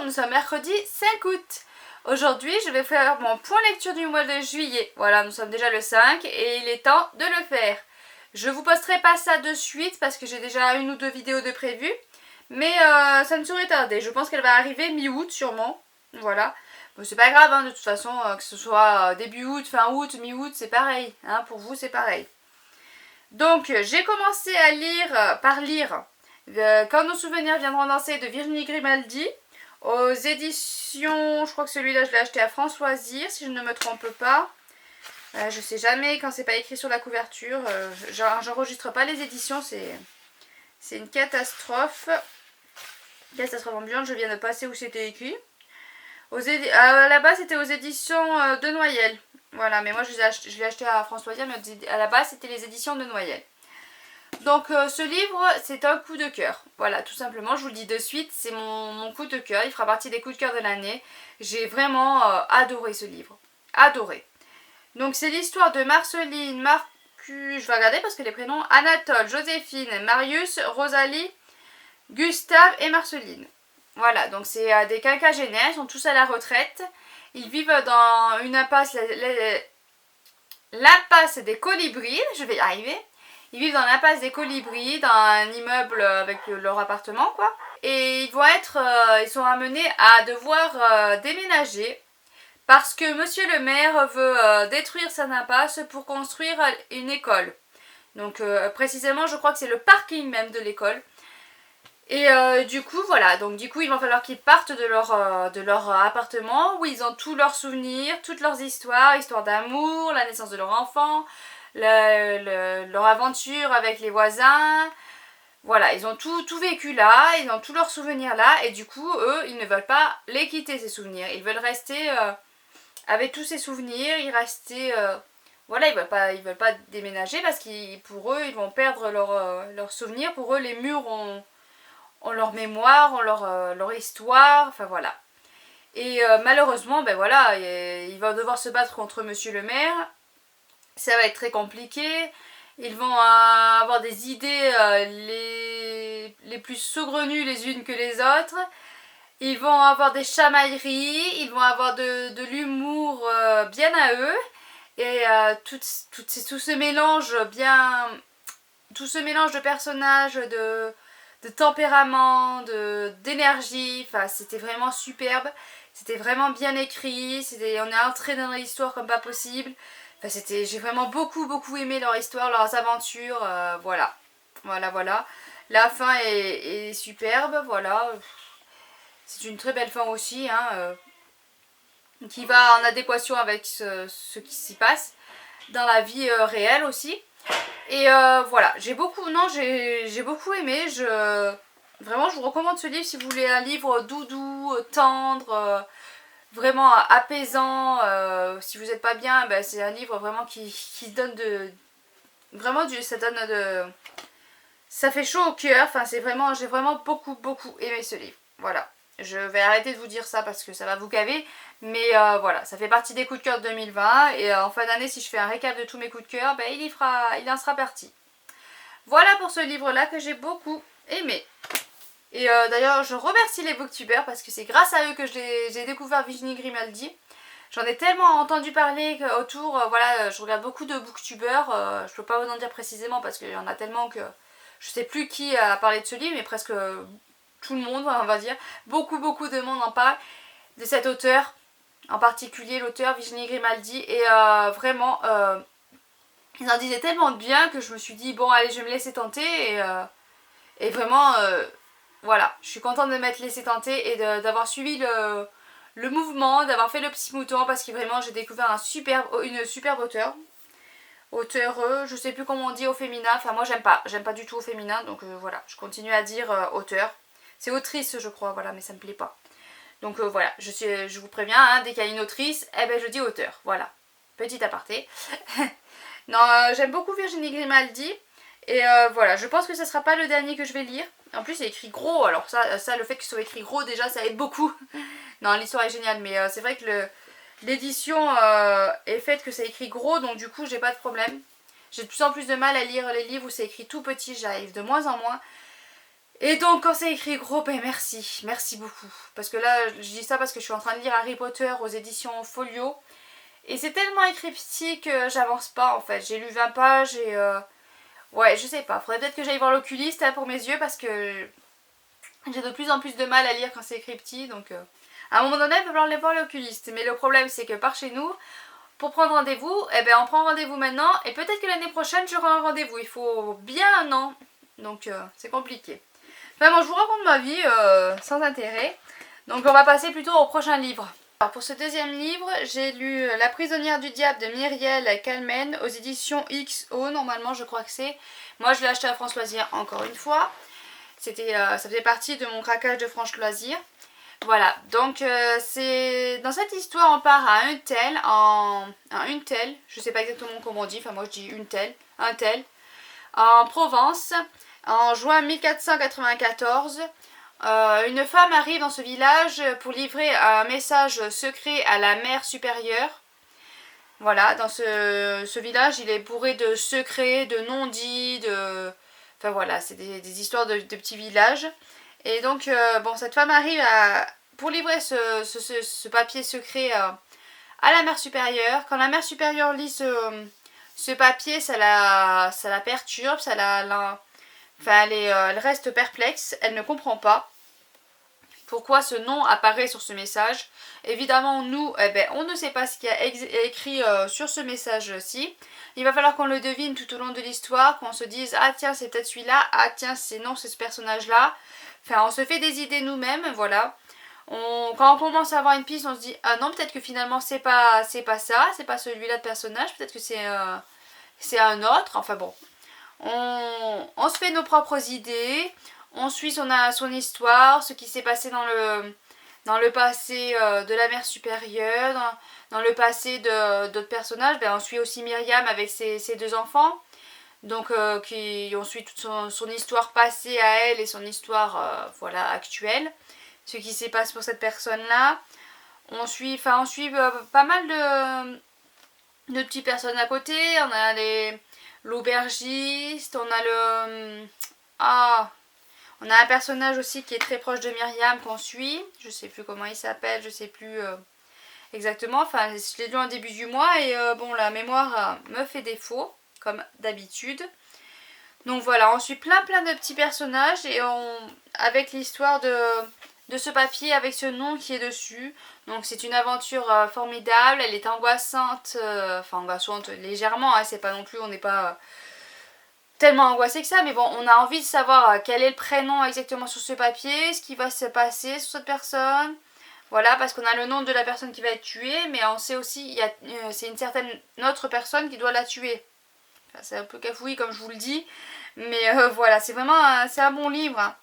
nous sommes mercredi 5 août. Aujourd'hui, je vais faire mon point lecture du mois de juillet. Voilà, nous sommes déjà le 5 et il est temps de le faire. Je vous posterai pas ça de suite parce que j'ai déjà une ou deux vidéos de prévues. Mais ça ne saurait tarder. Je pense qu'elle va arriver mi-août sûrement. Voilà. Bon, c'est pas grave, hein, de toute façon, que ce soit début août, fin août, mi-août, c'est pareil. Hein, pour vous, c'est pareil. Donc, j'ai commencé à lire, Quand nos souvenirs viendront danser de Virginie Grimaldi. Aux éditions, je crois que celui-là, je l'ai acheté à Françoisir, si je ne me trompe pas. Je sais jamais quand c'est pas écrit sur la couverture. J'enregistre pas les éditions, c'est une catastrophe. Catastrophe ambiante, je viens de passer où c'était écrit. À la base, c'était aux éditions de Noyelles. Voilà, mais moi je l'ai acheté à Françoisir, mais à la base, c'était les éditions de Noyelles. Donc ce livre, c'est un coup de cœur. Voilà, tout simplement, je vous le dis de suite, c'est mon coup de cœur. Il fera partie des coups de cœur de l'année. J'ai vraiment adoré ce livre. Adoré. Donc c'est l'histoire de Marceline, Marcus, je vais regarder parce que les prénoms, Anatole, Joséphine, Marius, Rosalie, Gustave et Marceline. Voilà, donc c'est des quinquagénaires, ils sont tous à la retraite. Ils vivent dans une impasse, l'impasse des Colibris, je vais y arriver. Ils vivent dans l'impasse des Colibris, dans un immeuble avec leur appartement, quoi. Et ils sont amenés à devoir déménager parce que monsieur le maire veut détruire sa impasse pour construire une école. Donc précisément, je crois que c'est le parking même de l'école. Et du coup, voilà, donc du coup, il va falloir qu'ils partent de leur appartement où ils ont tous leurs souvenirs, toutes leurs histoires d'amour, la naissance de leur enfant, leur aventure avec les voisins. Voilà, ils ont tout vécu là, ils ont tous leurs souvenirs là, et du coup, eux, ils ne veulent pas les quitter, ces souvenirs. Ils veulent rester avec tous ces souvenirs, voilà, ils veulent pas déménager parce que pour eux, ils vont perdre leurs souvenirs. Pour eux, les murs ont leur mémoire, ont leur histoire, enfin voilà. Et malheureusement, ben voilà, il va devoir se battre contre monsieur le maire. Ça va être très compliqué. Ils vont avoir des idées les plus saugrenues les unes que les autres. Ils vont avoir des chamailleries, ils vont avoir de l'humour bien à eux. Et tout ce mélange de personnages, de tempérament, d'énergie, enfin c'était vraiment superbe, c'était vraiment bien écrit, on est entré dans l'histoire comme pas possible, enfin j'ai vraiment beaucoup aimé leur histoire, leurs aventures, voilà, la fin est superbe, voilà, c'est une très belle fin aussi, hein, qui va en adéquation avec ce qui s'y passe dans la vie réelle aussi. Et voilà, j'ai beaucoup aimé. Vraiment, je vous recommande ce livre si vous voulez un livre doudou, tendre, vraiment apaisant. Si vous n'êtes pas bien, ben, c'est un livre vraiment qui donne ça fait chaud au cœur. Enfin, j'ai vraiment beaucoup aimé ce livre. Voilà. Je vais arrêter de vous dire ça parce que ça va vous gaver. Mais voilà, ça fait partie des coups de cœur de 2020. Et en fin d'année, si je fais un récap de tous mes coups de cœur, ben, il en sera parti. Voilà pour ce livre-là que j'ai beaucoup aimé. Et d'ailleurs, je remercie les booktubers parce que c'est grâce à eux que j'ai découvert Virginie Grimaldi. J'en ai tellement entendu parler autour, voilà, je regarde beaucoup de booktubers. Je peux pas vous en dire précisément parce qu'il y en a tellement que je sais plus qui a parlé de ce livre, mais presque tout le monde, on va dire. Beaucoup de monde en parle de cet auteur, en particulier l'auteur Virginie Grimaldi. Et vraiment, ils en disaient tellement de bien que je me suis dit, bon allez, je vais me laisser tenter. Et vraiment, voilà, je suis contente de m'être laissée tenter et d'avoir suivi le mouvement, d'avoir fait le petit mouton parce que vraiment j'ai découvert une superbe auteure. Je sais plus comment on dit au féminin, enfin moi j'aime pas du tout au féminin, donc voilà, je continue à dire auteur. C'est autrice je crois, voilà, mais ça me plaît pas. Donc voilà, je vous préviens, hein, dès qu'il y a une autrice, eh ben je dis auteur, voilà. Petit aparté. Non, j'aime beaucoup Virginie Grimaldi. Et voilà, je pense que ce sera pas le dernier que je vais lire. En plus c'est écrit gros, alors ça le fait que ce soit écrit gros déjà ça aide beaucoup. Non, l'histoire est géniale, mais c'est vrai que l'édition est faite que c'est écrit gros, donc du coup j'ai pas de problème. J'ai de plus en plus de mal à lire les livres où c'est écrit tout petit, j'arrive de moins en moins. Et donc quand c'est écrit gros, ben merci beaucoup. Parce que là, je dis ça parce que je suis en train de lire Harry Potter aux éditions Folio. Et c'est tellement écrit petit que j'avance pas en fait. J'ai lu 20 pages et ouais, je sais pas. Faudrait peut-être que j'aille voir l'oculiste pour mes yeux parce que j'ai de plus en plus de mal à lire quand c'est écrit petit. Donc à un moment donné, il va falloir aller voir l'oculiste. Mais le problème c'est que par chez nous, pour prendre rendez-vous, eh ben on prend rendez-vous maintenant. Et peut-être que l'année prochaine j'aurai un rendez-vous. Il faut bien un an. Donc c'est compliqué. Vraiment, je vous raconte ma vie sans intérêt. Donc on va passer plutôt au prochain livre. Alors pour ce deuxième livre, j'ai lu La prisonnière du diable de Myriel Calmen aux éditions XO, normalement je crois que c'est. Moi je l'ai acheté à France Loisirs encore une fois. Ça faisait partie de mon craquage de France Loisirs. Voilà, donc c'est dans cette histoire on part à un tel, je sais pas exactement comment on dit, enfin moi je dis un tel, en Provence, en juin 1494. Une femme arrive dans ce village pour livrer un message secret à la mère supérieure. Voilà, dans ce village, il est bourré de secrets, de non-dits, de... Enfin voilà, c'est des histoires de petits villages. Et donc, bon, cette femme arrive pour livrer ce papier secret à la mère supérieure. Quand la mère supérieure lit ce papier, ça la perturbe, enfin, elle reste perplexe, elle ne comprend pas pourquoi ce nom apparaît sur ce message. Évidemment, nous, on ne sait pas ce qu'il y a écrit sur ce message-ci. Il va falloir qu'on le devine tout au long de l'histoire, qu'on se dise « Ah tiens, c'est peut-être celui-là. Ah tiens, c'est ce personnage-là. » Enfin, on se fait des idées nous-mêmes, voilà. Quand on commence à avoir une piste, on se dit « Ah non, peut-être que finalement, c'est pas ça. C'est pas celui-là de personnage. Peut-être que c'est un autre. » Enfin bon. On se fait nos propres idées. On suit son histoire, ce qui s'est passé dans le passé de la mère supérieure, dans le passé d'autres personnages. On suit aussi Myriam avec ses deux enfants. Donc on suit toute son histoire passée à elle et son histoire voilà, actuelle. Ce qui s'est passé pour cette personne-là. On suit pas mal de petites personnes à côté. On a l'aubergiste, on a on a un personnage aussi qui est très proche de Myriam qu'on suit. Je sais plus comment il s'appelle, je sais plus exactement. Enfin, je l'ai lu en début du mois et bon, la mémoire me fait défaut, comme d'habitude. Donc voilà, on suit plein de petits personnages et avec l'histoire de ce papier, avec ce nom qui est dessus. Donc c'est une aventure formidable, elle est angoissante, enfin angoissante légèrement, hein, c'est pas non plus, on n'est pas... tellement angoissé que ça, mais bon, on a envie de savoir quel est le prénom exactement sur ce papier, ce qui va se passer sur cette personne. Voilà, parce qu'on a le nom de la personne qui va être tuée, mais on sait aussi, c'est une certaine autre personne qui doit la tuer. Enfin, c'est un peu cafouillis comme je vous le dis, mais voilà, c'est vraiment c'est un bon livre. Hein.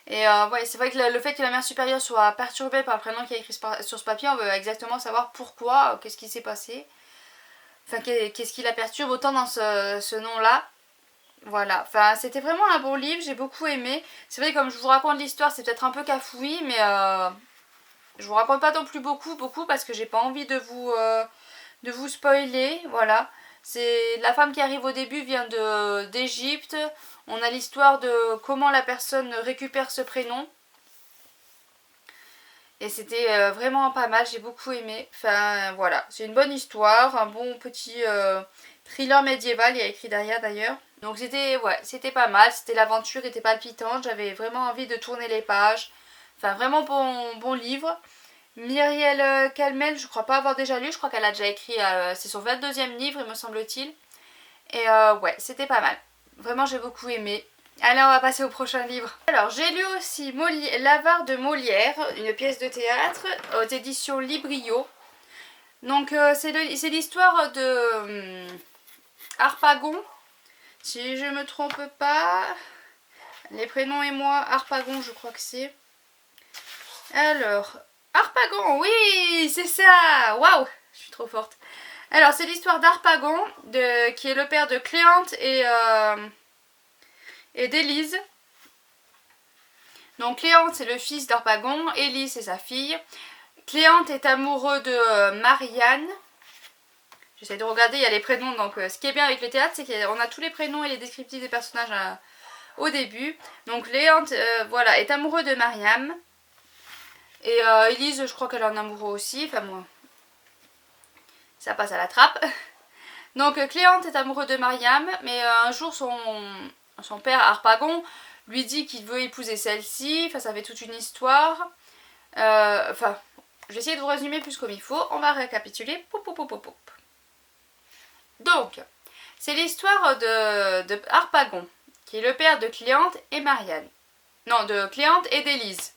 Et ouais, c'est vrai que le fait que la mère supérieure soit perturbée par le prénom qui est écrit sur ce papier, on veut exactement savoir pourquoi, qu'est-ce qui s'est passé. Enfin, qu'est-ce qui la perturbe autant dans ce nom-là. Voilà, enfin c'était vraiment un bon livre, j'ai beaucoup aimé. C'est vrai que comme je vous raconte l'histoire, c'est peut-être un peu cafouillis, mais je vous raconte pas non plus beaucoup parce que j'ai pas envie de vous spoiler, voilà. C'est la femme qui arrive au début vient d'Égypte. On a l'histoire de comment la personne récupère ce prénom. Et c'était vraiment pas mal, j'ai beaucoup aimé. Enfin voilà, c'est une bonne histoire, un bon petit thriller médiéval, il y a écrit derrière d'ailleurs. Donc c'était pas mal, l'aventure était palpitante, j'avais vraiment envie de tourner les pages. Enfin vraiment bon livre. Myriel Calmel, je crois pas avoir déjà lu, je crois qu'elle a déjà écrit, c'est son 22e livre il me semble-t-il. Et ouais, c'était pas mal. Vraiment j'ai beaucoup aimé. Allez, on va passer au prochain livre. Alors, j'ai lu aussi L'Avare de Molière, une pièce de théâtre aux éditions Librio. Donc, c'est l'histoire de Harpagon, si je me trompe pas. Les prénoms et moi, Harpagon, je crois que c'est. Alors, Harpagon, oui, c'est ça. Waouh, je suis trop forte. Alors, c'est l'histoire d'Harpagon, qui est le père de Cléante et d'Élise. Donc Cléante c'est le fils d'Harpagon, Élise c'est sa fille. Cléante est amoureux de Marianne. J'essaie de regarder, il y a les prénoms. Donc ce qui est bien avec le théâtre, c'est qu'on a tous les prénoms et les descriptifs des personnages au début. Donc Cléante voilà, est amoureux de Mariam. Et Élise, je crois qu'elle est en amoureux aussi. Enfin moi, ça passe à la trappe. Donc Cléante est amoureux de Mariam, mais un jour son père Harpagon lui dit qu'il veut épouser celle-ci. Enfin, ça fait toute une histoire. Enfin, je vais essayer de vous résumer plus comme il faut. On va récapituler. Poup, poup, poup, poup, poup. Donc, c'est l'histoire de Harpagon, qui est le père de Cléante et Marianne. Non, de Cléante et d'Élise.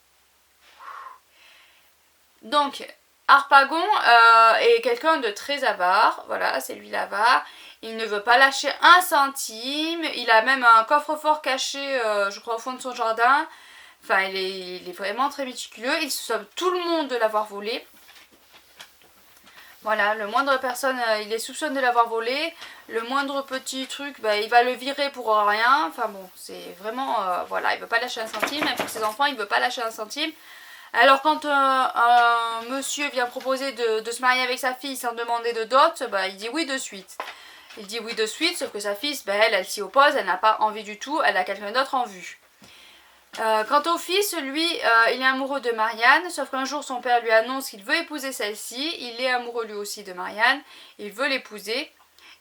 Donc, Harpagon est quelqu'un de très avare. Voilà, c'est lui l'avare. Il ne veut pas lâcher un centime. Il a même un coffre-fort caché, je crois, au fond de son jardin. Enfin, il est vraiment très méticuleux. Il soupçonne tout le monde de l'avoir volé. Voilà, le moindre personne, il est soupçonné de l'avoir volé. Le moindre petit truc, bah, il va le virer pour rien. Enfin bon, c'est vraiment... voilà, il veut pas lâcher un centime. Même pour ses enfants, il veut pas lâcher un centime. Alors quand un monsieur vient proposer de se marier avec sa fille sans demander de dot, bah, il dit oui de suite. Il dit oui de suite, sauf que sa fille, bah, elle s'y oppose, elle n'a pas envie du tout, elle a quelqu'un d'autre en vue. Quant au fils, lui, il est amoureux de Marianne, sauf qu'un jour son père lui annonce qu'il veut épouser celle-ci, il est amoureux lui aussi de Marianne, il veut l'épouser,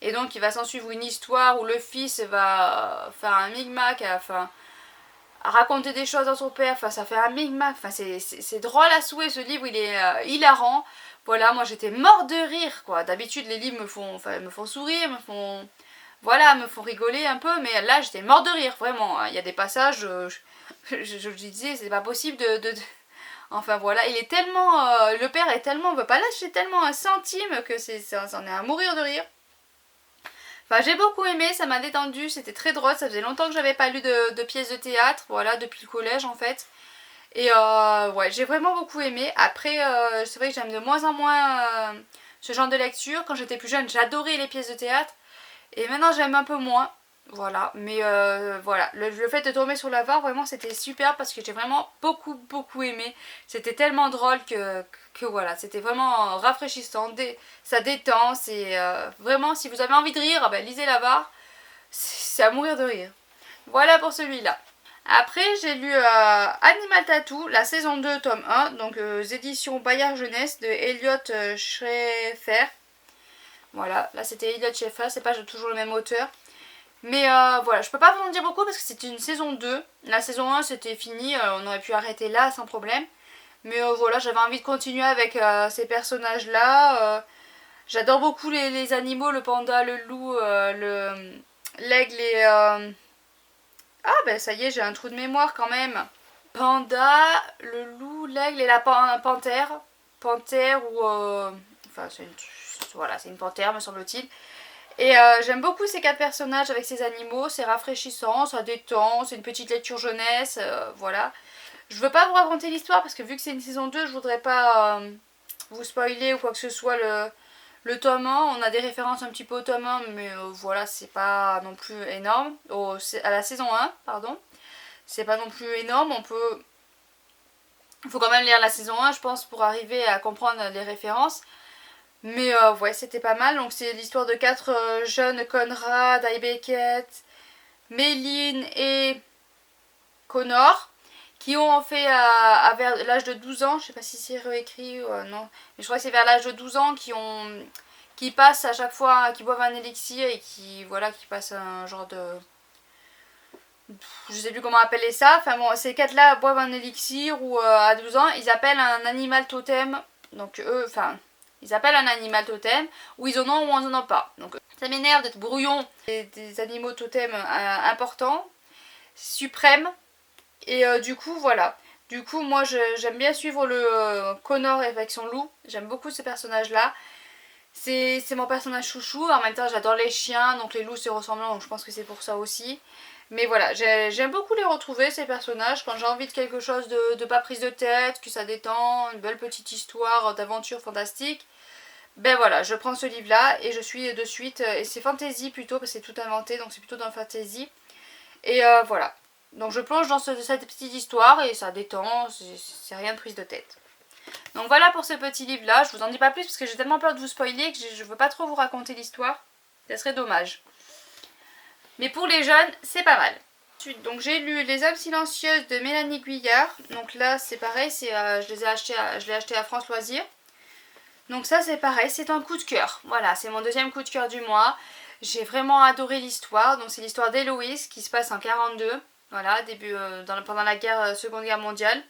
et donc il va s'en suivre une histoire où le fils va faire un micmac, enfin, raconter des choses à son père, enfin ça fait un micmac, enfin c'est drôle à souhait, ce livre il est hilarant. Voilà, moi j'étais mort de rire quoi, d'habitude les livres me font sourire, me font rigoler un peu, mais là j'étais mort de rire, vraiment, il y a des passages... je disais c'est pas possible enfin voilà, il est tellement le père est tellement, veut pas lâcher tellement un centime que c'en est à mourir de rire. Enfin j'ai beaucoup aimé, ça m'a détendu, c'était très drôle, ça faisait longtemps que j'avais pas lu de pièces de théâtre, voilà, depuis le collège en fait. Et ouais, j'ai vraiment beaucoup aimé. Après c'est vrai que j'aime de moins en moins ce genre de lecture. Quand j'étais plus jeune j'adorais les pièces de théâtre et maintenant j'aime un peu moins. Voilà, mais voilà, le fait de tomber sur l'avare, vraiment c'était super parce que j'ai vraiment beaucoup aimé. C'était tellement drôle que voilà, c'était vraiment rafraîchissant, ça détend, c'est vraiment, si vous avez envie de rire, ben, lisez l'avare, c'est à mourir de rire. Voilà pour celui-là. Après j'ai lu Animal Tattoo, la saison 2, tome 1, donc éditions Bayard Jeunesse de Elliot Schrefer. Voilà, là c'était Elliot Schrefer, c'est pas toujours le même auteur. Mais voilà, je peux pas vous en dire beaucoup parce que c'était une saison 2. La saison 1 c'était fini, on aurait pu arrêter là sans problème. Mais voilà, j'avais envie de continuer avec ces personnages là. J'adore beaucoup les animaux, le panda, le loup, l'aigle et... Ah ben ça y est, j'ai un trou de mémoire quand même. Panda, le loup, l'aigle et la panthère. Panthère ou... Enfin c'est une panthère me semble-t-il. Et j'aime beaucoup ces 4 personnages avec ces animaux, c'est rafraîchissant, ça détend, c'est une petite lecture jeunesse, voilà. Je veux pas vous raconter l'histoire parce que vu que c'est une saison 2, je voudrais pas vous spoiler ou quoi que ce soit le tome 1. On a des références un petit peu au tome 1, mais voilà, c'est pas non plus énorme. À la saison 1, pardon. C'est pas non plus énorme, il faut quand même lire la saison 1, je pense, pour arriver à comprendre les références. Mais ouais, c'était pas mal. Donc c'est l'histoire de 4 jeunes, Conrad, Ivy Beckett, Méline et Connor, qui ont fait vers l'âge de 12 ans, je sais pas si c'est réécrit ou non, mais je crois que c'est vers l'âge de 12 ans qui passent à chaque fois, qui boivent un élixir et qui passent un genre de... Je sais plus comment appeler ça. Enfin bon, ces 4-là boivent un élixir ou à 12 ans, ils appellent un animal totem. Donc eux, enfin... Ils appellent un animal totem, ou ils en ont ou ils en ont pas. Donc ça m'énerve d'être brouillon des animaux totems importants, suprêmes. Et du coup, voilà. Du coup, moi j'aime bien suivre le Connor avec son loup. J'aime beaucoup ce personnage-là. C'est mon personnage chouchou. En même temps, j'adore les chiens, donc les loups c'est ressemblant, donc je pense que c'est pour ça aussi. Mais voilà, j'aime beaucoup les retrouver, ces personnages, quand j'ai envie de quelque chose de pas prise de tête, que ça détend, une belle petite histoire d'aventure fantastique. Ben voilà, je prends ce livre-là et je suis de suite, et c'est fantasy plutôt, parce que c'est tout inventé, donc c'est plutôt dans le fantasy. Et voilà, donc je plonge dans cette petite histoire et ça détend, c'est rien de prise de tête. Donc voilà pour ce petit livre-là, je vous en dis pas plus parce que j'ai tellement peur de vous spoiler que je veux pas trop vous raconter l'histoire, ça serait dommage. Mais pour les jeunes, c'est pas mal. Ensuite, donc j'ai lu Les âmes silencieuses de Mélanie Guyard. Donc là c'est pareil, je l'ai acheté à France Loisirs. Donc ça c'est pareil, c'est un coup de cœur. Voilà, c'est mon deuxième coup de cœur du mois. J'ai vraiment adoré l'histoire. Donc c'est l'histoire d'Héloïse qui se passe en 42. Voilà, pendant la Seconde Guerre mondiale.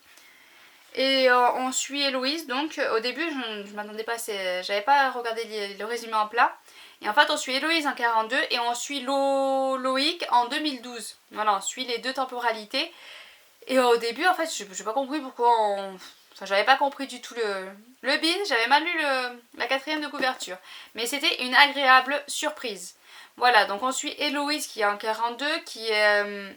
Et on suit Héloïse. Donc au début je m'attendais pas, j'avais pas regardé le résumé en plat. Et en fait on suit Héloïse en 42 et on suit Loïc en 2012. Voilà, on suit les deux temporalités. Et au début en fait j'ai pas compris pourquoi Enfin, j'avais pas compris du tout le bin, j'avais mal lu la quatrième de couverture. Mais c'était une agréable surprise. Voilà, donc on suit Héloïse qui est en 42, qui est...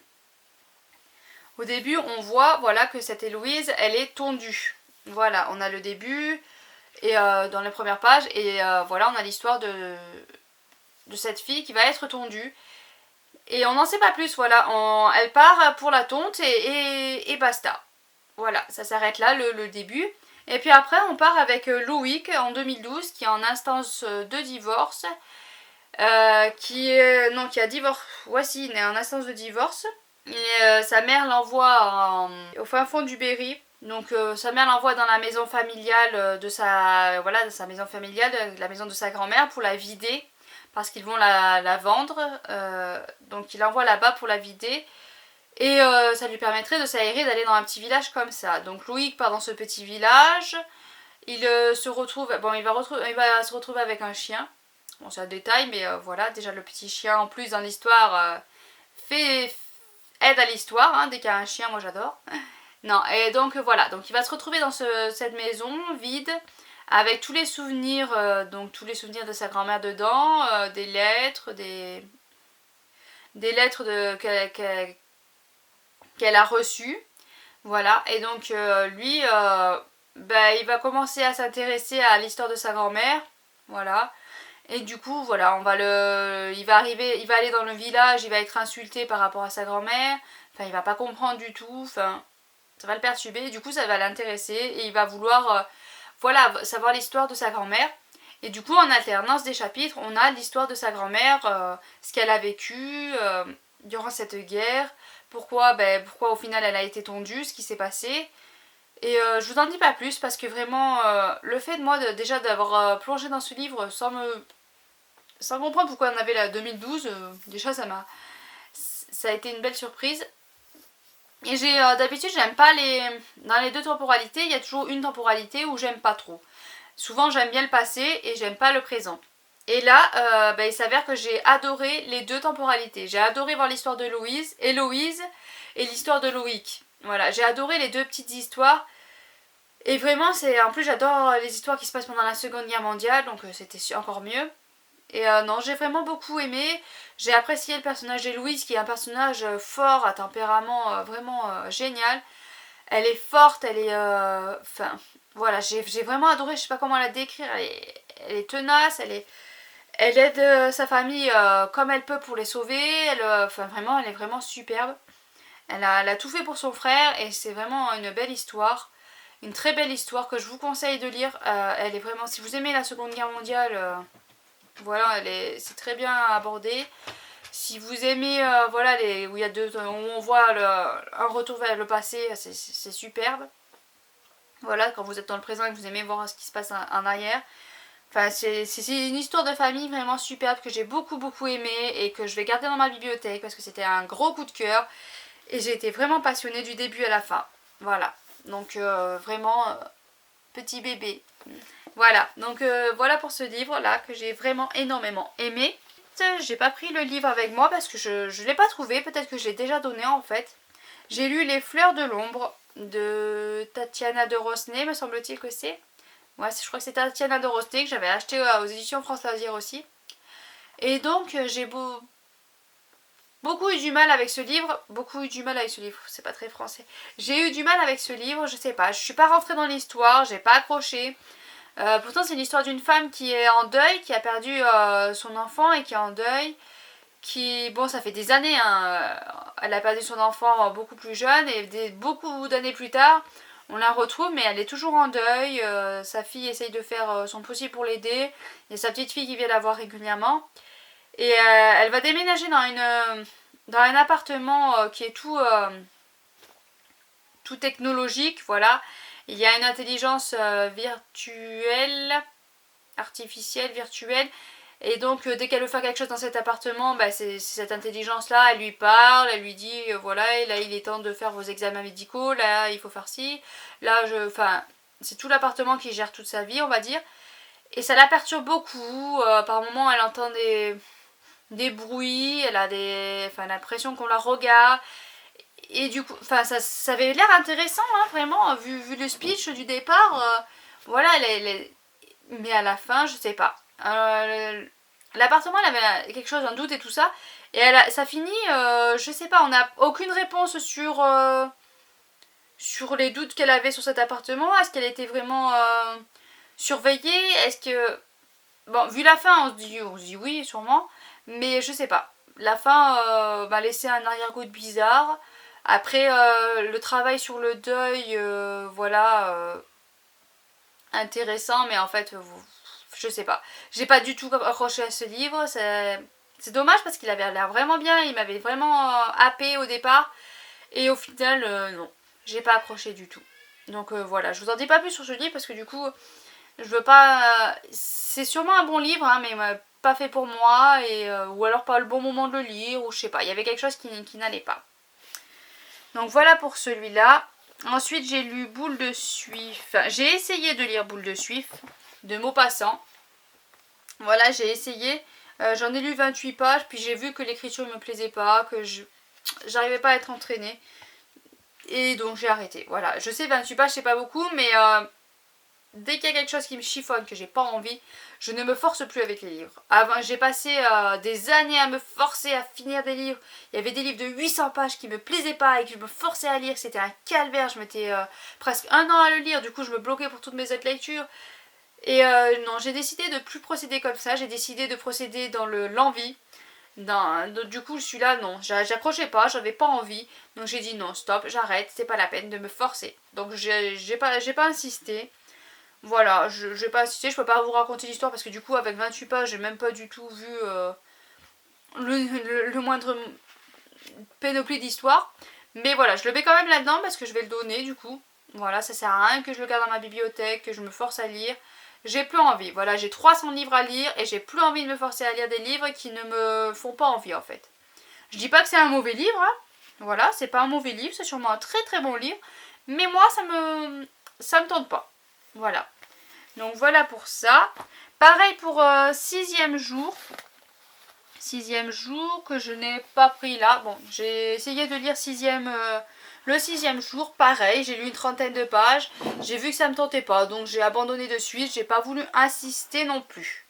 au début, on voit voilà, que cette Héloïse, elle est tondue. Voilà, on a le début et dans les premières pages. Et voilà, on a l'histoire de cette fille qui va être tondue. Et on n'en sait pas plus, voilà. Elle part pour la tonte et basta. Voilà, ça s'arrête là, le début. Et puis après, on part avec Loïc en 2012, qui est en instance de divorce. Qui a divorcé. Voici, il est en instance de divorce. Et sa mère l'envoie au fin fond du Berry. Donc sa mère l'envoie dans la maison familiale de sa maison familiale, la maison de sa grand-mère, pour la vider. Parce qu'ils vont la vendre. Donc il l'envoie là-bas pour la vider. Et ça lui permettrait de s'aérer, d'aller dans un petit village comme ça. Donc Loïc part dans ce petit village. Il se retrouve... Bon, il va se retrouver avec un chien. Bon, c'est un détail, mais voilà. Déjà, le petit chien, en plus, dans l'histoire, aide à l'histoire. Hein, dès qu'il y a un chien, moi, j'adore. Non, et donc, voilà. Donc, il va se retrouver dans cette maison vide, avec tous les souvenirs, tous les souvenirs de sa grand-mère dedans, des lettres, des lettres qu'elle a reçues. Voilà, et donc lui, il va commencer à s'intéresser à l'histoire de sa grand-mère. Voilà. Et du coup, voilà, il va aller dans le village, il va être insulté par rapport à sa grand-mère. Enfin, il va pas comprendre du tout. Enfin, ça va le perturber. Du coup, ça va l'intéresser et il va vouloir, savoir l'histoire de sa grand-mère. Et du coup, en alternance des chapitres, on a l'histoire de sa grand-mère, ce qu'elle a vécu durant cette guerre. Pourquoi au final elle a été tondue, ce qui s'est passé. Et je vous en dis pas plus parce que vraiment le fait de moi déjà d'avoir plongé dans ce livre sans comprendre pourquoi on avait la 2012, déjà ça a été une belle surprise. Et d'habitude j'aime pas dans les deux temporalités, il y a toujours une temporalité où j'aime pas trop. Souvent j'aime bien le passé et j'aime pas le présent. Et là, il s'avère que j'ai adoré les deux temporalités. J'ai adoré voir l'histoire de Héloïse et l'histoire de Loïc. Voilà, j'ai adoré les deux petites histoires. Et vraiment, en plus j'adore les histoires qui se passent pendant la Seconde Guerre mondiale, donc c'était encore mieux. Et non, j'ai vraiment beaucoup aimé. J'ai apprécié le personnage d'Héloïse, qui est un personnage fort, à tempérament vraiment génial. Elle est forte, elle est... voilà, j'ai vraiment adoré, je sais pas comment la décrire. Elle est tenace, elle aide sa famille comme elle peut pour les sauver. Vraiment, elle est vraiment superbe. Elle a tout fait pour son frère et c'est vraiment une belle histoire. Une très belle histoire que je vous conseille de lire. Elle est vraiment... Si vous aimez la Seconde Guerre mondiale, c'est très bien abordé. Si vous aimez où il y a où on voit un retour vers le passé, c'est superbe. Voilà, quand vous êtes dans le présent et que vous aimez voir ce qui se passe en arrière. Enfin, c'est une histoire de famille vraiment superbe que j'ai beaucoup aimé et que je vais garder dans ma bibliothèque parce que c'était un gros coup de cœur et j'ai été vraiment passionnée du début à la fin. Voilà, donc vraiment petit bébé. Voilà, donc voilà pour ce livre là que j'ai vraiment énormément aimé. J'ai pas pris le livre avec moi parce que je l'ai pas trouvé, peut-être que je l'ai déjà donné en fait. J'ai lu Les Fleurs de l'ombre de Tatiana de Rosnay, me semble-t-il que c'est. Ouais, je crois que c'est Tatiana de Rosnay que j'avais acheté aux éditions France Loisirs aussi. Et donc j'ai beaucoup eu du mal avec ce livre. C'est pas très français. J'ai eu du mal avec ce livre, je sais pas. Je suis pas rentrée dans l'histoire, j'ai pas accroché. Pourtant c'est l'histoire d'une femme qui est en deuil, qui a perdu son enfant et qui est en deuil. Ça fait des années, hein, elle a perdu son enfant beaucoup plus jeune et beaucoup d'années plus tard, on la retrouve mais elle est toujours en deuil. Sa fille essaye de faire son possible pour l'aider. Il y a sa petite fille qui vient la voir régulièrement. Et elle va déménager dans un appartement qui est tout technologique, voilà. Il y a une intelligence virtuelle, artificielle, virtuelle. Et donc dès qu'elle veut faire quelque chose dans cet appartement, bah, c'est cette intelligence là, elle lui parle, elle lui dit voilà, et là il est temps de faire vos examens médicaux, là il faut faire ci, là enfin c'est tout l'appartement qui gère toute sa vie on va dire. Et ça la perturbe beaucoup, par moments elle entend des bruits, elle a l'impression qu'on la regarde. Et du coup, enfin ça avait l'air intéressant hein, vraiment, vu le speech du départ, voilà, mais à la fin je sais pas. L'appartement, elle avait quelque chose, un doute et tout ça. Et ça finit, je sais pas, on n'a aucune réponse sur les doutes qu'elle avait sur cet appartement. Est-ce qu'elle était vraiment surveillée? Est-ce que... Bon, vu la fin, on se dit oui, sûrement. Mais je sais pas. La fin m'a laissé un arrière-goût bizarre. Après, le travail sur le deuil, voilà, intéressant. Mais en fait, je sais pas. J'ai pas du tout accroché à ce livre. C'est dommage parce qu'il avait l'air vraiment bien. Il m'avait vraiment happé au départ. Et au final, non. J'ai pas accroché du tout. Donc voilà, je vous en dis pas plus sur ce livre parce que du coup, je veux pas. C'est sûrement un bon livre, hein, mais pas fait pour moi. Ou alors pas le bon moment de le lire. Ou je sais pas. Il y avait quelque chose qui n'allait pas. Donc voilà pour celui-là. Ensuite, j'ai lu Boule de Suif. Enfin, j'ai essayé de lire Boule de Suif de Maupassant. Voilà, j'ai essayé. J'en ai lu 28 pages, puis j'ai vu que l'écriture ne me plaisait pas, que j'arrivais pas à être entraînée. Et donc j'ai arrêté. Voilà, je sais 28 pages c'est pas beaucoup, mais dès qu'il y a quelque chose qui me chiffonne, que j'ai pas envie, je ne me force plus avec les livres. Avant, j'ai passé des années à me forcer à finir des livres. Il y avait des livres de 800 pages qui me plaisaient pas et que je me forçais à lire. C'était un calvaire, je mettais presque un an à le lire. Du coup, je me bloquais pour toutes mes autres lectures. Et non, j'ai décidé de plus procéder comme ça. J'ai décidé de procéder dans l'envie. Du coup, celui-là, non, j'accrochais pas, j'avais pas envie. Donc j'ai dit non, stop, j'arrête, c'est pas la peine de me forcer. Donc j'ai pas insisté. Voilà, je vais pas insisté, je peux pas vous raconter l'histoire parce que du coup, avec 28 pages, j'ai même pas du tout vu le moindre panoplie d'histoire. Mais voilà, je le mets quand même là-dedans parce que je vais le donner du coup. Voilà, ça sert à rien que je le garde dans ma bibliothèque, que je me force à lire. J'ai plus envie. Voilà, j'ai 300 livres à lire et j'ai plus envie de me forcer à lire des livres qui ne me font pas envie en fait. Je dis pas que c'est un mauvais livre, hein. Voilà, c'est pas un mauvais livre, c'est sûrement un très très bon livre. Mais moi, ça me tente pas. Voilà. Donc voilà pour ça. Pareil pour sixième jour. Sixième jour que je n'ai pas pris là. Bon, j'ai essayé de lire le sixième jour. Pareil, j'ai lu une trentaine de pages. J'ai vu que ça me tentait pas. Donc j'ai abandonné de suite. J'ai pas voulu insister non plus.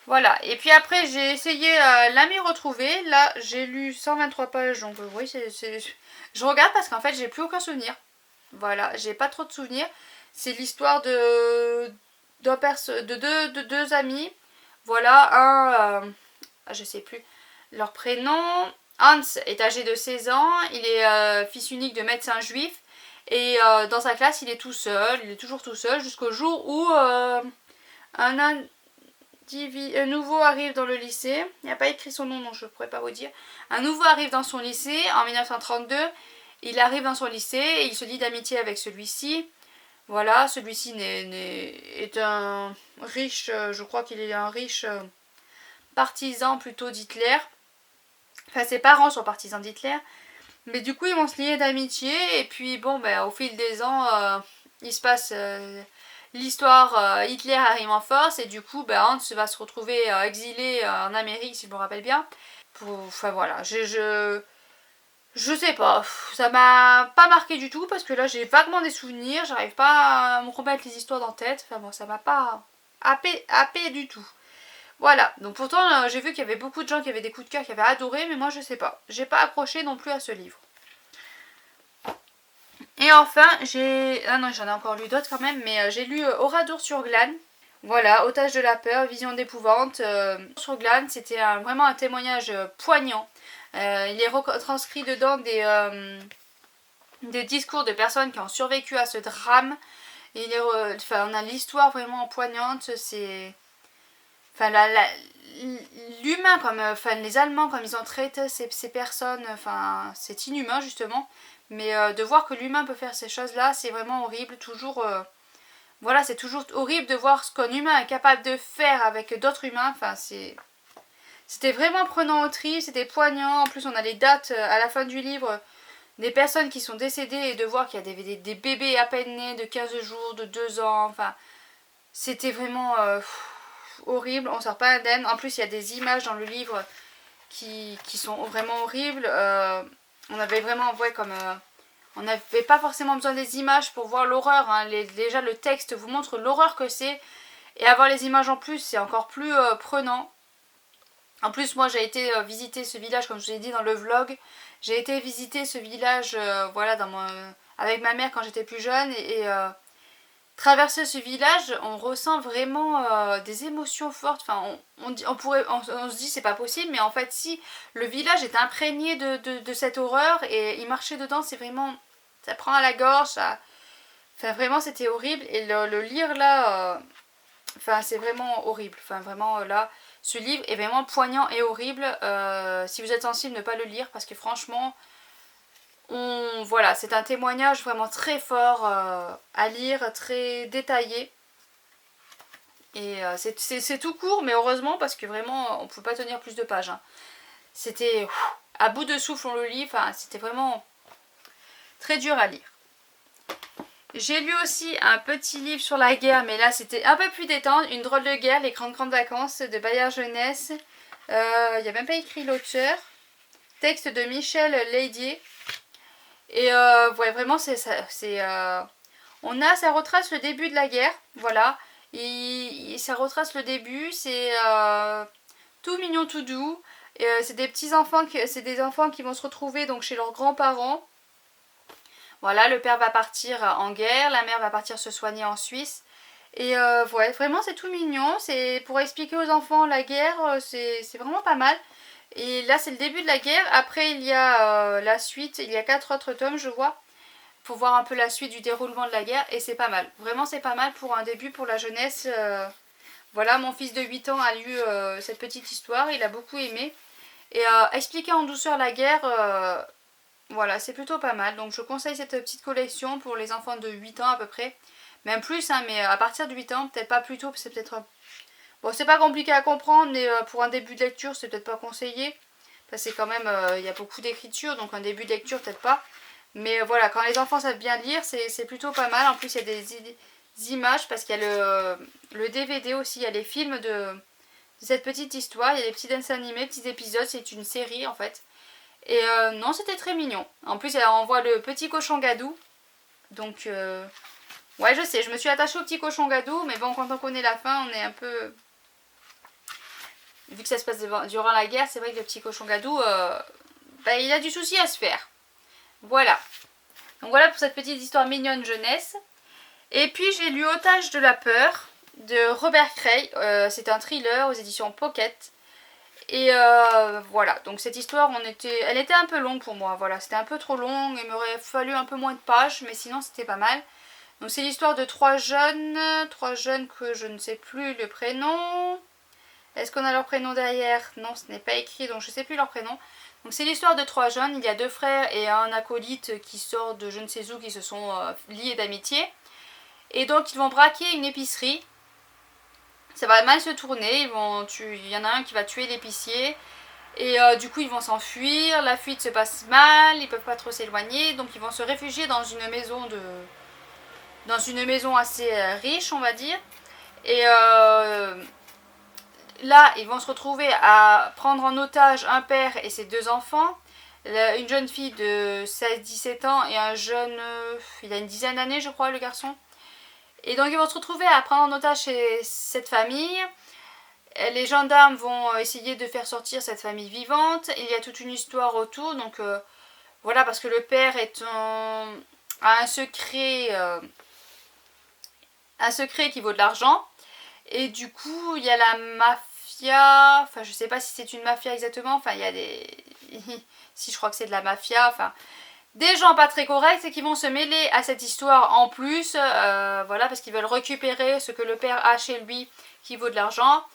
Voilà. Et puis après, j'ai essayé L'ami retrouvé. Là, j'ai lu 123 pages. Donc oui, je regarde parce qu'en fait, j'ai plus aucun souvenir. Voilà, j'ai pas trop de souvenirs. C'est l'histoire de deux amis. Voilà, je sais plus leur prénom. Hans est âgé de 16 ans. Il est fils unique de médecin juif. Et dans sa classe, il est tout seul. Il est toujours tout seul jusqu'au jour où un nouveau arrive dans le lycée. Il n'y a pas écrit son nom, donc je ne pourrais pas vous dire. Un nouveau arrive dans son lycée en 1932. Il arrive dans son lycée et il se lie d'amitié avec celui-ci. Voilà, celui-ci est un riche, je crois qu'il est un riche partisan plutôt d'Hitler. Enfin, ses parents sont partisans d'Hitler. Mais du coup, ils vont se lier d'amitié. Et puis, bon, ben, au fil des ans, il se passe l'histoire. Hitler arrive en force. Et du coup, ben, Hans va se retrouver exilé en Amérique, si je me rappelle bien. Enfin, voilà. Je sais pas, ça m'a pas marqué du tout parce que là j'ai vaguement des souvenirs, j'arrive pas à me remettre les histoires dans la tête, enfin bon ça m'a pas happé du tout. Voilà, donc pourtant j'ai vu qu'il y avait beaucoup de gens qui avaient des coups de cœur, qui avaient adoré, mais moi je sais pas, j'ai pas accroché non plus à ce livre. Et enfin ah non j'en ai encore lu d'autres quand même, mais j'ai lu Oradour sur glane. Voilà, Otage de la peur, Vision d'épouvante. Sur glane, c'était vraiment un témoignage poignant. Il est retranscrit dedans des discours de personnes qui ont survécu à ce drame. On a l'histoire vraiment poignante. C'est, enfin, l'humain, comme enfin les Allemands, comme ils ont traité ces personnes, enfin c'est inhumain justement. Mais de voir que l'humain peut faire ces choses-là, c'est vraiment horrible. Toujours, voilà, c'est toujours horrible de voir ce qu'un humain est capable de faire avec d'autres humains. Enfin, c'était vraiment prenant au trip, c'était poignant. En plus, on a les dates à la fin du livre des personnes qui sont décédées et de voir qu'il y a des bébés à peine nés de 15 jours, de 2 ans. Enfin, c'était vraiment horrible. On sort pas indemne. En plus, il y a des images dans le livre qui sont vraiment horribles. On avait vraiment, ouais, comme... on n'avait pas forcément besoin des images pour voir l'horreur. Hein. Déjà, le texte vous montre l'horreur que c'est. Et avoir les images en plus, c'est encore plus prenant. En plus, moi, j'ai été visiter ce village, comme je vous ai dit dans le vlog. J'ai été visiter ce village voilà, avec ma mère quand j'étais plus jeune. Et traverser ce village, on ressent vraiment des émotions fortes. Enfin, on se dit c'est pas possible, mais en fait, si le village est imprégné de cette horreur et y marcher dedans, c'est vraiment... ça prend à la gorge. Enfin, vraiment, c'était horrible. Et le lire là, enfin, c'est vraiment horrible. Enfin, vraiment là, ce livre est vraiment poignant et horrible. Si vous êtes sensible, ne pas le lire parce que franchement, voilà, c'est un témoignage vraiment très fort à lire, très détaillé. Et c'est tout court, mais heureusement parce que vraiment, on ne peut pas tenir plus de pages. Hein. C'était à bout de souffle, on le lit. Enfin, c'était vraiment très dur à lire. J'ai lu aussi un petit livre sur la guerre, mais là c'était un peu plus détente. Une drôle de guerre, les grandes vacances de Bayard Jeunesse. Il n'y a même pas écrit l'auteur. Texte de Michel Leidier. Et ouais, vraiment, ça retrace le début de la guerre. Voilà. Ça retrace le début. C'est tout mignon, tout doux. C'est des petits enfants, c'est des enfants qui vont se retrouver donc chez leurs grands-parents. Voilà, le père va partir en guerre, la mère va partir se soigner en Suisse. Et ouais, vraiment c'est tout mignon. C'est pour expliquer aux enfants la guerre, c'est vraiment pas mal. Et là c'est le début de la guerre. Après il y a la suite, il y a 4 autres tomes je vois. Pour voir un peu la suite du déroulement de la guerre. Et c'est pas mal. Vraiment c'est pas mal pour un début pour la jeunesse. Voilà, mon fils de 8 ans a lu cette petite histoire, il a beaucoup aimé. Et expliquer en douceur la guerre... voilà, c'est plutôt pas mal. Donc je conseille cette petite collection pour les enfants de 8 ans à peu près. Même plus, hein, mais à partir de 8 ans, peut-être pas plus tôt, c'est peut-être... Bon, c'est pas compliqué à comprendre, mais pour un début de lecture, c'est peut-être pas conseillé. Parce que c'est quand même, il y a beaucoup d'écriture, donc un début de lecture, peut-être pas. Mais voilà, quand les enfants savent bien lire, c'est plutôt pas mal. En plus, il y a des images, parce qu'il y a le DVD aussi, il y a les films de cette petite histoire. Il y a des petits dessins animés, petits épisodes, c'est une série en fait. Et non, c'était très mignon. En plus, on voit le petit cochon Gadou. Donc, ouais, je sais, je me suis attachée au petit cochon Gadou. Mais bon, quand on connaît la fin, on est un peu... Vu que ça se passe durant la guerre, c'est vrai que le petit cochon Gadou, bah, il a du souci à se faire. Voilà. Donc voilà pour cette petite histoire mignonne jeunesse. Et puis, j'ai lu Otage de la peur de Robert Cray. C'est un thriller aux éditions Pocket. Et voilà, donc cette histoire, elle était un peu longue pour moi, voilà, c'était un peu trop long, il m'aurait fallu un peu moins de pages, mais sinon c'était pas mal. Donc c'est l'histoire de trois jeunes que je ne sais plus le prénom. Est-ce qu'on a leur prénom derrière? Non, ce n'est pas écrit, donc je ne sais plus leur prénom. Donc c'est l'histoire de 3 jeunes, il y a 2 frères et un acolyte qui sort de je ne sais où, qui se sont liés d'amitié. Et donc ils vont braquer une épicerie. Ça va mal se tourner, il y en a un qui va tuer l'épicier. Et du coup ils vont s'enfuir, la fuite se passe mal, ils peuvent pas trop s'éloigner. Donc ils vont se réfugier dans une maison assez riche on va dire. Et là ils vont se retrouver à prendre en otage un père et ses 2 enfants. Une jeune fille de 16-17 ans et un jeune, il a une dizaine d'années je crois le garçon. Et donc ils vont se retrouver à prendre en otage cette famille. Les gendarmes vont essayer de faire sortir cette famille vivante. Il y a toute une histoire autour. Donc voilà, parce que le père a un secret qui vaut de l'argent. Et du coup, il y a la mafia. Enfin, je sais pas si c'est une mafia exactement. Enfin, il y a des... si, je crois que c'est de la mafia. Enfin... des gens pas très corrects qui vont se mêler à cette histoire en plus, voilà, parce qu'ils veulent récupérer ce que le père a chez lui qui vaut de l'argent.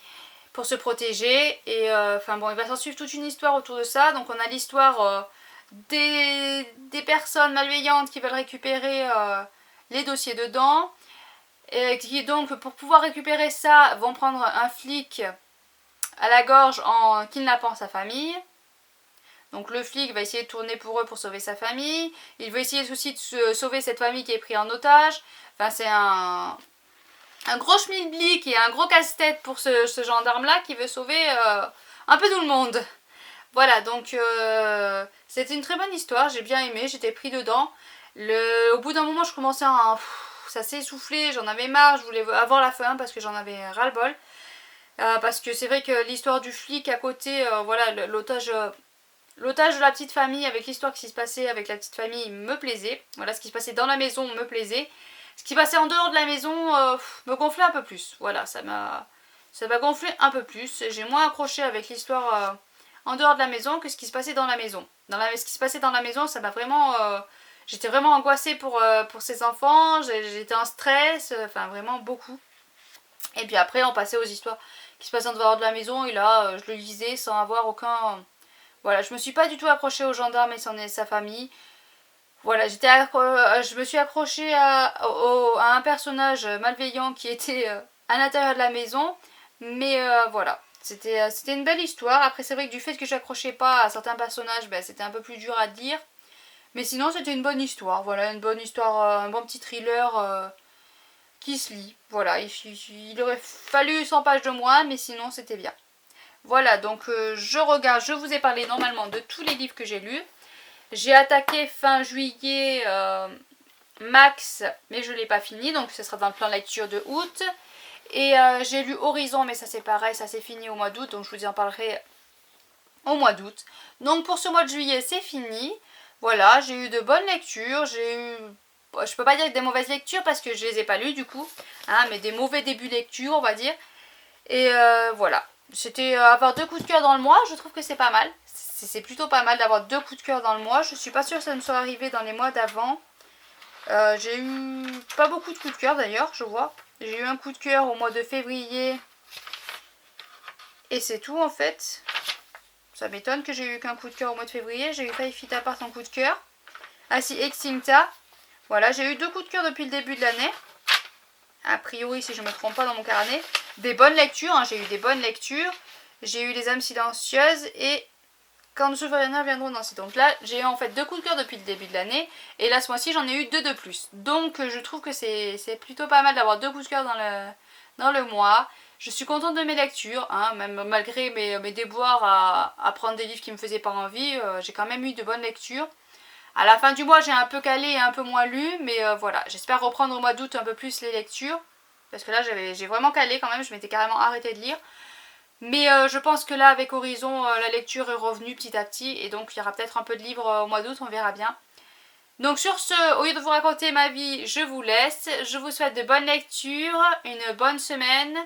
pour se protéger. Et enfin bon, il va s'en suivre toute une histoire autour de ça. Donc on a l'histoire des personnes malveillantes qui veulent récupérer les dossiers dedans. Et qui donc pour pouvoir récupérer ça vont prendre un flic à la gorge en kidnappant sa famille. Donc le flic va essayer de tourner pour eux pour sauver sa famille. Il veut essayer aussi de sauver cette famille qui est prise en otage. Enfin c'est un gros schmilblick et un gros casse-tête pour ce gendarme-là qui veut sauver un peu tout le monde. Voilà, donc c'était une très bonne histoire, j'ai bien aimé, j'étais pris dedans. Au bout d'un moment, je commençais à... ça s'est essoufflé, j'en avais marre, je voulais avoir la fin parce que j'en avais ras-le-bol. Parce que c'est vrai que l'histoire du flic à côté, voilà, l'otage de la petite famille avec l'histoire qui se passait avec la petite famille me plaisait. Voilà, ce qui se passait dans la maison me plaisait. Ce qui passait en dehors de la maison me gonflait un peu plus. Voilà, ça m'a gonflé un peu plus. J'ai moins accroché avec l'histoire en dehors de la maison que ce qui se passait dans la maison. Ce qui se passait dans la maison, ça m'a vraiment... j'étais vraiment angoissée pour ces enfants. J'étais en stress, enfin vraiment beaucoup. Et puis après, on passait aux histoires qui se passaient en dehors de la maison. Et là, je le lisais sans avoir aucun... Voilà, je me suis pas du tout accrochée au gendarme et sa famille. Voilà, je me suis accrochée à un personnage malveillant qui était à l'intérieur de la maison. Mais voilà, c'était une belle histoire. Après, c'est vrai que du fait que j'accrochais pas à certains personnages, ben, c'était un peu plus dur à dire. Mais sinon, c'était une bonne histoire. Voilà, une bonne histoire, un bon petit thriller qui se lit. Voilà, il aurait fallu 100 pages de moins, mais sinon, c'était bien. Voilà, donc je vous ai parlé normalement de tous les livres que j'ai lus. J'ai attaqué fin juillet Max, mais je ne l'ai pas fini, donc ce sera dans le plan lecture de août. Et j'ai lu Horizon, mais ça c'est pareil, ça c'est fini au mois d'août, donc je vous en parlerai au mois d'août. Donc pour ce mois de juillet, c'est fini. Voilà, j'ai eu de bonnes lectures, je peux pas dire que des mauvaises lectures parce que je les ai pas lues du coup, hein, mais des mauvais débuts de lecture, on va dire. Et voilà, c'était avoir 2 coups de cœur dans le mois, je trouve que c'est pas mal. C'est plutôt pas mal d'avoir 2 coups de cœur dans le mois. Je suis pas sûre que ça me soit arrivé dans les mois d'avant. J'ai eu pas beaucoup de coups de cœur d'ailleurs, je vois. J'ai eu un coup de cœur au mois de février. Et c'est tout en fait. Ça m'étonne que j'ai eu qu'un coup de cœur au mois de février. J'ai eu Five Feet Apart en coup de cœur. Ah si, Extincta. Voilà, j'ai eu 2 coups de cœur depuis le début de l'année. A priori, si je ne me trompe pas dans mon carnet. Des bonnes lectures, hein, j'ai eu des bonnes lectures. J'ai eu Les âmes silencieuses et Quand nos souvenirs viendront danser. Donc là, j'ai eu en fait 2 coups de cœur depuis le début de l'année. Et là, ce mois-ci, j'en ai eu 2 de plus. Donc je trouve que c'est plutôt pas mal d'avoir 2 coups de cœur dans le mois. Je suis contente de mes lectures, hein, même malgré mes déboires à prendre des livres qui me faisaient pas envie. J'ai quand même eu de bonnes lectures. À la fin du mois, j'ai un peu calé et un peu moins lu. Mais voilà, j'espère reprendre au mois d'août un peu plus les lectures. Parce que là, j'ai vraiment calé quand même. Je m'étais carrément arrêtée de lire. Mais je pense que là avec Horizon la lecture est revenue petit à petit et donc il y aura peut-être un peu de livres au mois d'août, on verra bien. Donc sur ce, au lieu de vous raconter ma vie, je vous laisse. Je vous souhaite de bonnes lectures, une bonne semaine.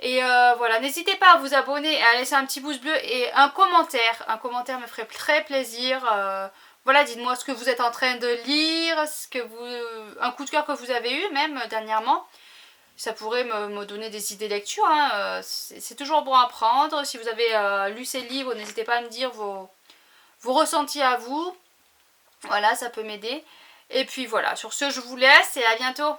Et voilà, n'hésitez pas à vous abonner et à laisser un petit pouce bleu et un commentaire. Un commentaire me ferait très plaisir. Voilà, dites-moi ce que vous êtes en train de lire, un coup de cœur que vous avez eu même dernièrement. Ça pourrait me donner des idées de lecture, hein. C'est toujours bon à prendre. Si vous avez lu ces livres, n'hésitez pas à me dire vos ressentis à vous. Voilà, ça peut m'aider. Et puis voilà, sur ce, je vous laisse et à bientôt.